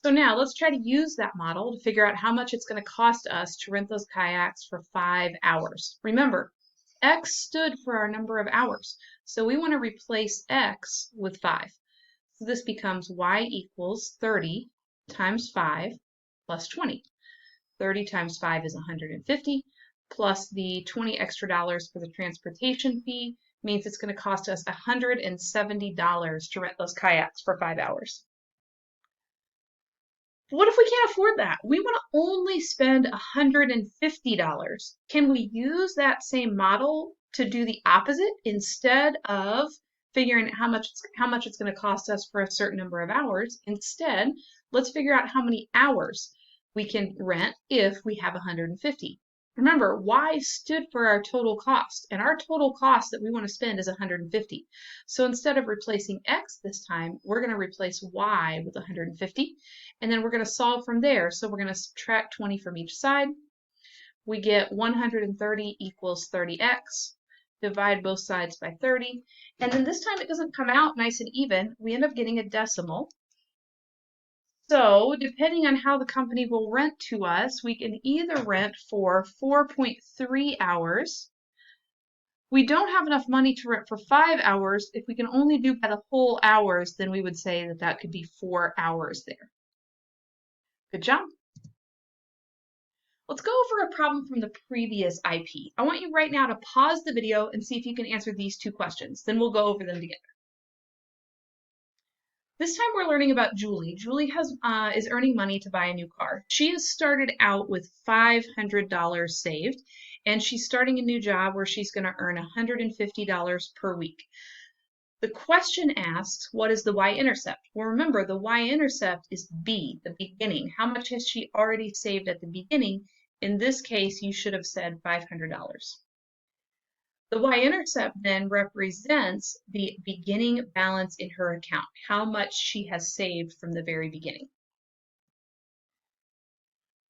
So now let's try to use that model to figure out how much it's going to cost us to rent those kayaks for 5 hours. Remember, X stood for our number of hours. So we want to replace X with 5. So this becomes Y equals 30 times 5 plus 20. 30 times 5 is 150, plus the 20 extra dollars for the transportation fee means it's going to cost us $170 to rent those kayaks for 5 hours. What if we can't afford that? We want to only spend $150. Can we use that same model to do the opposite instead of figuring out how much it's going to cost us for a certain number of hours? Instead, let's figure out how many hours we can rent if we have 150. Remember, Y stood for our total cost, and our total cost that we want to spend is 150. So instead of replacing X this time, we're going to replace Y with 150, and then we're going to solve from there. So we're going to subtract 20 from each side. We get 130 equals 30x. Divide both sides by 30. And then this time it doesn't come out nice and even. We end up getting a decimal. So depending on how the company will rent to us, we can either rent for 4.3 hours. We don't have enough money to rent for 5 hours. If we can only do by the whole hours, then we would say that that could be 4 hours there. Good job. Let's go over a problem from the previous IP. I want you right now to pause the video and see if you can answer these 2 questions. Then we'll go over them together. This time we're learning about Julie. Julie is earning money to buy a new car. She has started out with $500 saved, and she's starting a new job where she's going to earn $150 per week. The question asks, what is the y-intercept? Well, remember, the y-intercept is B, the beginning. How much has she already saved at the beginning? In this case, you should have said $500. The y-intercept then represents the beginning balance in her account, how much she has saved from the very beginning.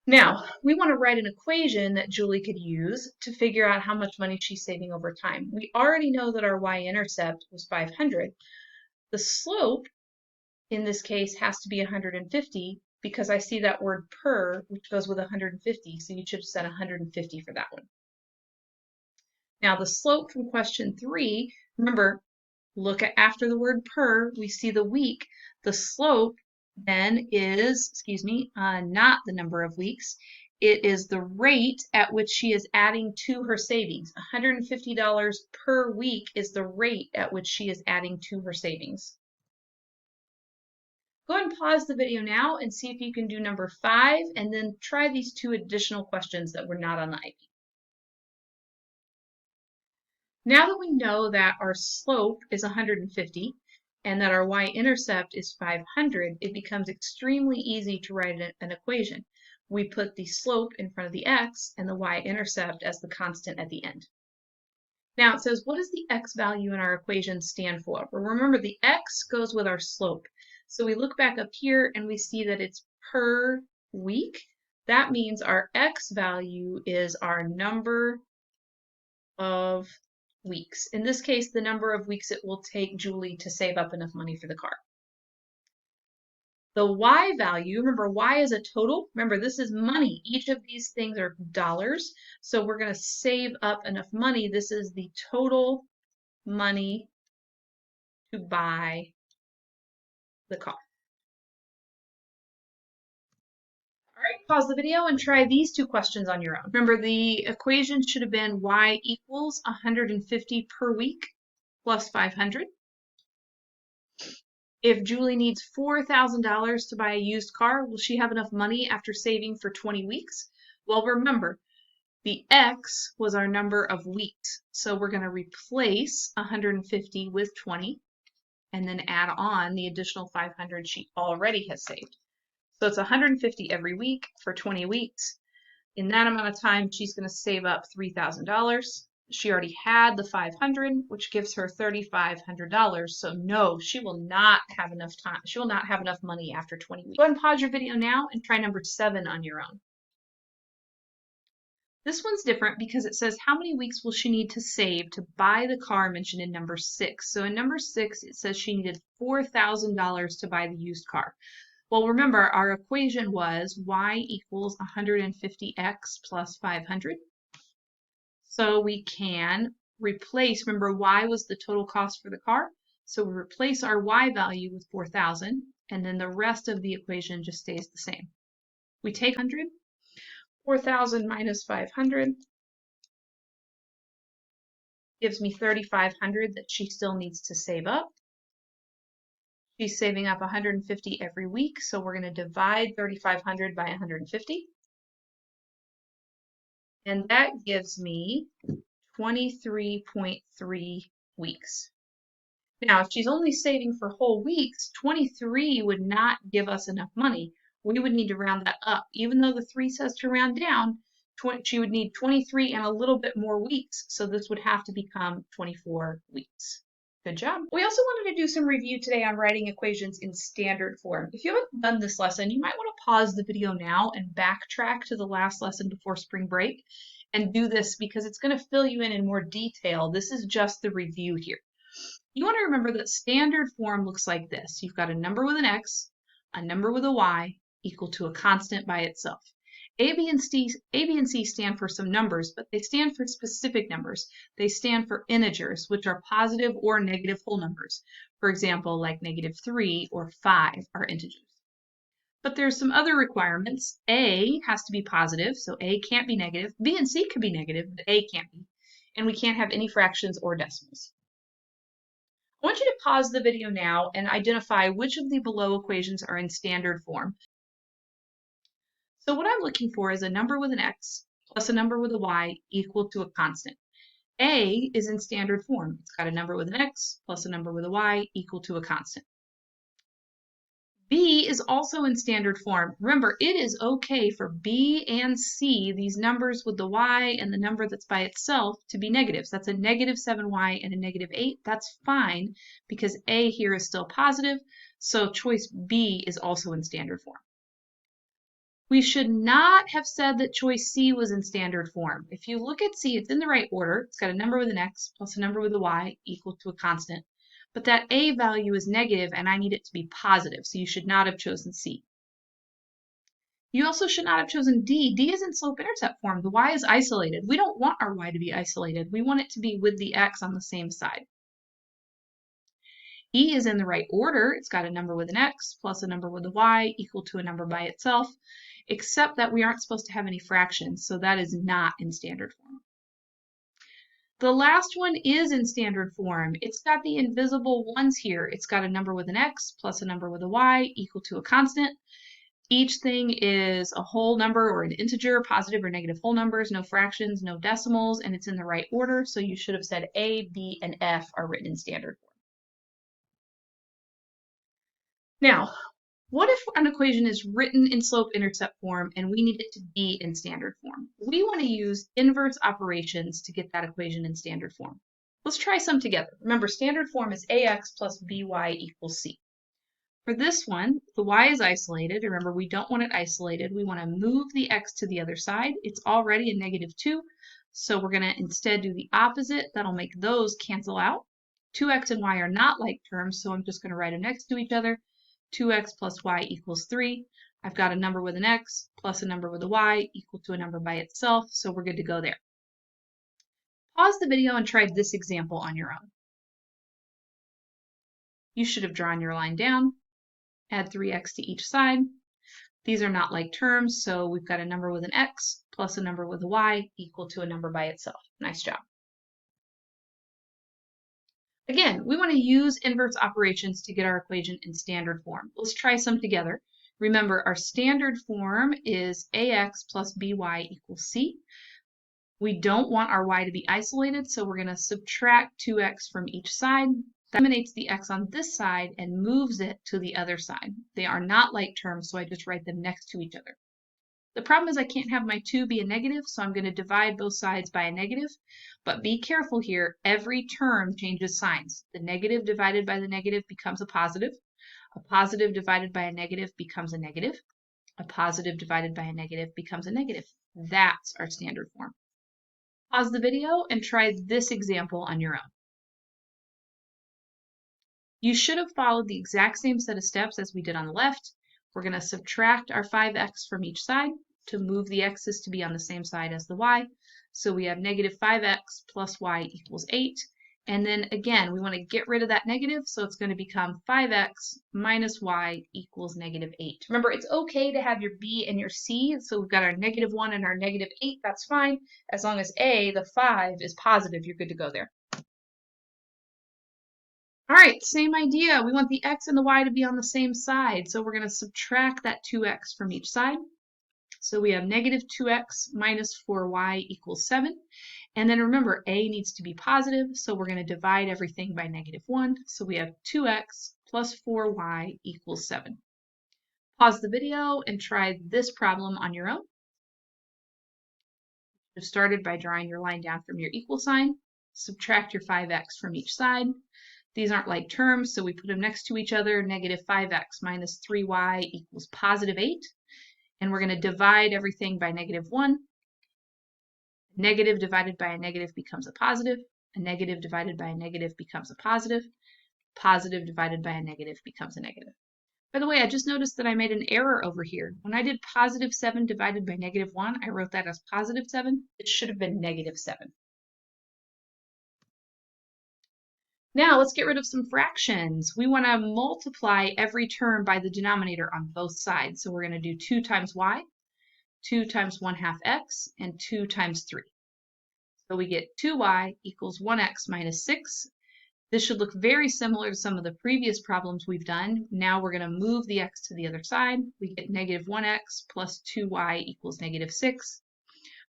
Now, we want to write an equation that Julie could use to figure out how much money she's saving over time. We already know that our y-intercept was 500. The slope, in this case, has to be 150 because I see that word per, which goes with 150, so you should have said 150 for that one. Now the slope from question 3, remember, look at after the word per, we see the week. The slope then is, not the number of weeks. It is the rate at which she is adding to her savings. $150 per week is the rate at which she is adding to her savings. Go ahead and pause the video now and see if you can do number 5 and then try these 2 additional questions that were not on the IP. Now that we know that our slope is 150 and that our y-intercept is 500, it becomes extremely easy to write an equation. We put the slope in front of the x and the y-intercept as the constant at the end. Now it says, what does the x value in our equation stand for? Well, remember, the x goes with our slope. So we look back up here and we see that it's per week. That means our x value is our number of weeks. In this case, the number of weeks it will take Julie to save up enough money for the car. The y value, remember, y is a total. Remember, this is money. Each of these things are dollars. So we're going to save up enough money. This is the total money to buy the car. All right, pause the video and try these 2 questions on your own. Remember, the equation should have been y equals 150 per week plus 500. If Julie needs $4,000 to buy a used car, will she have enough money after saving for 20 weeks? Well, remember, the x was our number of weeks. So we're going to replace 150 with 20 and then add on the additional 500 she already has saved. So it's 150 every week for 20 weeks. In that amount of time, she's going to save up $3,000. She already had the 500, which gives her $3,500. So no, she will not have enough time. She will not have enough money after 20 weeks. Go ahead and pause your video now and try number 7 on your own. This one's different because it says how many weeks will she need to save to buy the car mentioned in number 6. So in number 6, it says she needed $4,000 to buy the used car. Well, remember our equation was y equals 150x plus 500. So we can replace, remember y was the total cost for the car. So we replace our y value with 4,000 and then the rest of the equation just stays the same. We take 100, 4,000 minus 500 gives me 3,500 that she still needs to save up. She's saving up 150 every week, so we're going to divide 3,500 by 150. And that gives me 23.3 weeks. Now, if she's only saving for whole weeks, 23 would not give us enough money. We would need to round that up. Even though the 3 says to round down, she would need 23 and a little bit more weeks. So this would have to become 24 weeks. Good job. We also wanted to do some review today on writing equations in standard form. If you haven't done this lesson, you might want to pause the video now and backtrack to the last lesson before spring break and do this because it's going to fill you in more detail. This is just the review here. You want to remember that standard form looks like this. You've got a number with an x, a number with a y, equal to a constant by itself. A, B, and C stand for some numbers, but they stand for specific numbers. They stand for integers, which are positive or negative whole numbers. For example, like -3 or 5 are integers. But there's some other requirements. A has to be positive, so A can't be negative. B and C could be negative, but A can't be. And we can't have any fractions or decimals. I want you to pause the video now and identify which of the below equations are in standard form. So what I'm looking for is a number with an x plus a number with a y equal to a constant. A is in standard form. It's got a number with an x plus a number with a y equal to a constant. B is also in standard form. Remember, it is okay for B and C, these numbers with the y and the number that's by itself, to be negatives. That's a -7y and a -8. That's fine because A here is still positive, so choice B is also in standard form. We should not have said that choice C was in standard form. If you look at C, it's in the right order. It's got a number with an x plus a number with a y equal to a constant. But that A value is negative and I need it to be positive, so you should not have chosen C. You also should not have chosen D. D is in slope-intercept form. The y is isolated. We don't want our y to be isolated. We want it to be with the x on the same side. E is in the right order. It's got a number with an x plus a number with a y equal to a number by itself, except that we aren't supposed to have any fractions, so that is not in standard form. The last one is in standard form. It's got the invisible ones here. It's got a number with an x plus a number with a y equal to a constant. Each thing is a whole number or an integer, positive or negative whole numbers, no fractions, no decimals, and it's in the right order. So you should have said A, B, and F are written in standard form. Now, what if an equation is written in slope-intercept form and we need it to be in standard form? We want to use inverse operations to get that equation in standard form. Let's try some together. Remember, standard form is ax plus by equals c. For this one, the y is isolated. Remember, we don't want it isolated. We want to move the x to the other side. It's already a -2, so we're going to instead do the opposite. That'll make those cancel out. 2x and y are not like terms, so I'm just going to write them next to each other. 2x plus y equals 3. I've got a number with an x plus a number with a y equal to a number by itself, so we're good to go there. Pause the video and try this example on your own. You should have drawn your line down, add 3x to each side. These are not like terms, so we've got a number with an x plus a number with a y equal to a number by itself. Nice job. Again, we want to use inverse operations to get our equation in standard form. Let's try some together. Remember, our standard form is ax plus by equals c. We don't want our y to be isolated, so we're going to subtract 2x from each side. That eliminates the x on this side and moves it to the other side. They are not like terms, so I just write them next to each other. The problem is I can't have my 2 be a negative, so I'm going to divide both sides by a negative. But be careful here, every term changes signs. The negative divided by the negative becomes a positive divided by a negative becomes a negative, a positive divided by a negative becomes a negative. That's our standard form. Pause the video and try this example on your own. You should have followed the exact same set of steps as we did on the left. We're going to subtract our 5x from each side to move the x's to be on the same side as the y. So we have negative 5x plus y equals 8. And then again, we want to get rid of that negative, so it's going to become 5x minus y equals negative 8. Remember, it's okay to have your b and your c, so we've got our negative 1 and our negative 8, that's fine. As long as a, the 5, is positive, you're good to go there. All right, same idea. We want the x and the y to be on the same side, so we're going to subtract that 2x from each side. So we have negative 2x minus 4y equals 7. And then remember, a needs to be positive, so we're going to divide everything by negative 1. So we have 2x plus 4y equals 7. Pause the video and try this problem on your own. You started by drawing your line down from your equal sign. Subtract your 5x from each side. These aren't like terms, so we put them next to each other. Negative 5x minus 3y equals positive 8. And we're going to divide everything by negative 1. Negative divided by a negative becomes a positive. A negative divided by a negative becomes a positive. Positive divided by a negative becomes a negative. By the way, I just noticed that I made an error over here. When I did positive 7 divided by negative 1, I wrote that as positive 7. It should have been negative 7. Now let's get rid of some fractions. We want to multiply every term by the denominator on both sides. So we're going to do 2 times y, 2 times 1/2 x, and 2 times 3. So we get 2y equals 1x minus 6. This should look very similar to some of the previous problems we've done. Now we're going to move the x to the other side. We get negative 1x plus 2y equals negative 6.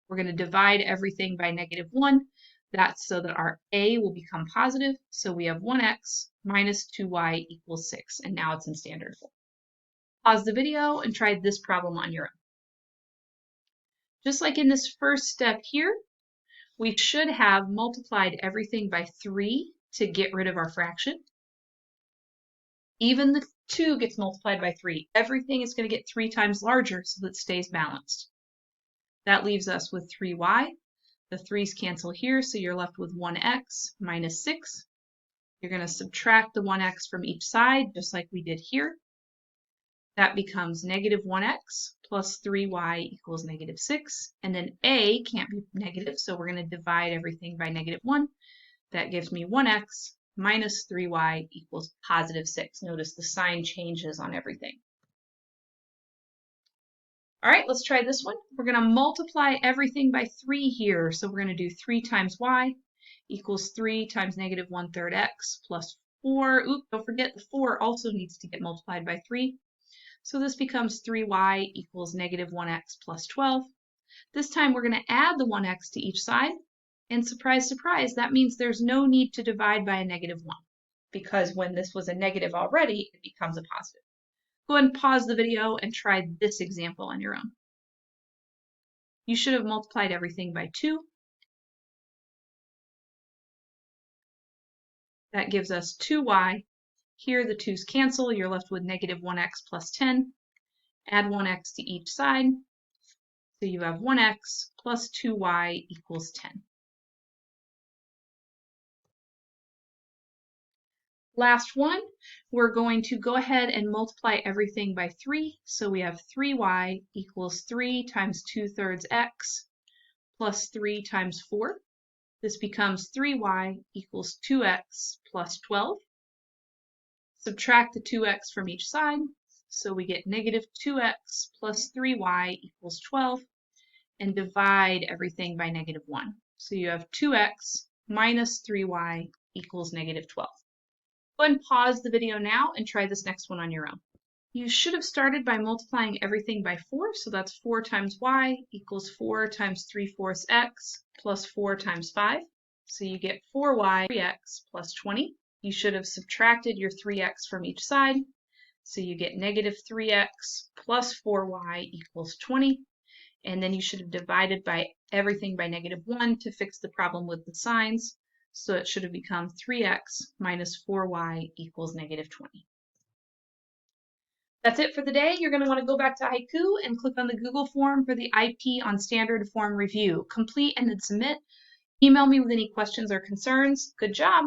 We're going to divide everything by negative 1. That's so that our a will become positive. So we have 1x minus 2y equals 6. And now it's in standard form. Pause the video and try this problem on your own. Just like in this first step here, we should have multiplied everything by 3 to get rid of our fraction. Even the 2 gets multiplied by 3. Everything is going to get 3 times larger so that it stays balanced. That leaves us with 3y. The 3's cancel here, so you're left with 1x minus 6. You're going to subtract the 1x from each side, just like we did here. That becomes negative 1x plus 3y equals negative 6. And then a can't be negative, so we're going to divide everything by negative 1. That gives me 1x minus 3y equals positive 6. Notice the sign changes on everything. All right, let's try this one. We're going to multiply everything by 3 here. So we're going to do 3 times y equals 3 times negative 1/3 x plus 4. Oops, don't forget the 4 also needs to get multiplied by 3. So this becomes 3y equals negative 1x plus 12. This time we're going to add the 1x to each side. And surprise, surprise, that means there's no need to divide by a negative 1. Because when this was a negative already, it becomes a positive. Go ahead and pause the video and try this example on your own. You should have multiplied everything by 2. That gives us 2y. Here the 2's cancel. You're left with negative 1x plus 10. Add 1x to each side. So you have 1x plus 2y equals 10. Last one, we're going to go ahead and multiply everything by 3. So we have 3y equals 3 times 2/3 x plus 3 times 4. This becomes 3y equals 2x plus 12. Subtract the 2x from each side. So we get negative 2x plus 3y equals 12. And divide everything by negative 1. So you have 2x minus 3y equals negative 12. Go ahead and pause the video now and try this next one on your own. You should have started by multiplying everything by 4, so that's 4 times y equals 4 times 3/4 x plus 4 times 5. So you get 4y 3x plus 20. You should have subtracted your 3x from each side, so you get negative 3x plus 4y equals 20. And then you should have divided by everything by negative 1 to fix the problem with the signs. So it should have become 3x minus 4y equals negative 20. That's it for the day. You're going to want to go back to Haiku and click on the Google form for the IP on standard form review. Complete and then submit. Email me with any questions or concerns. Good job.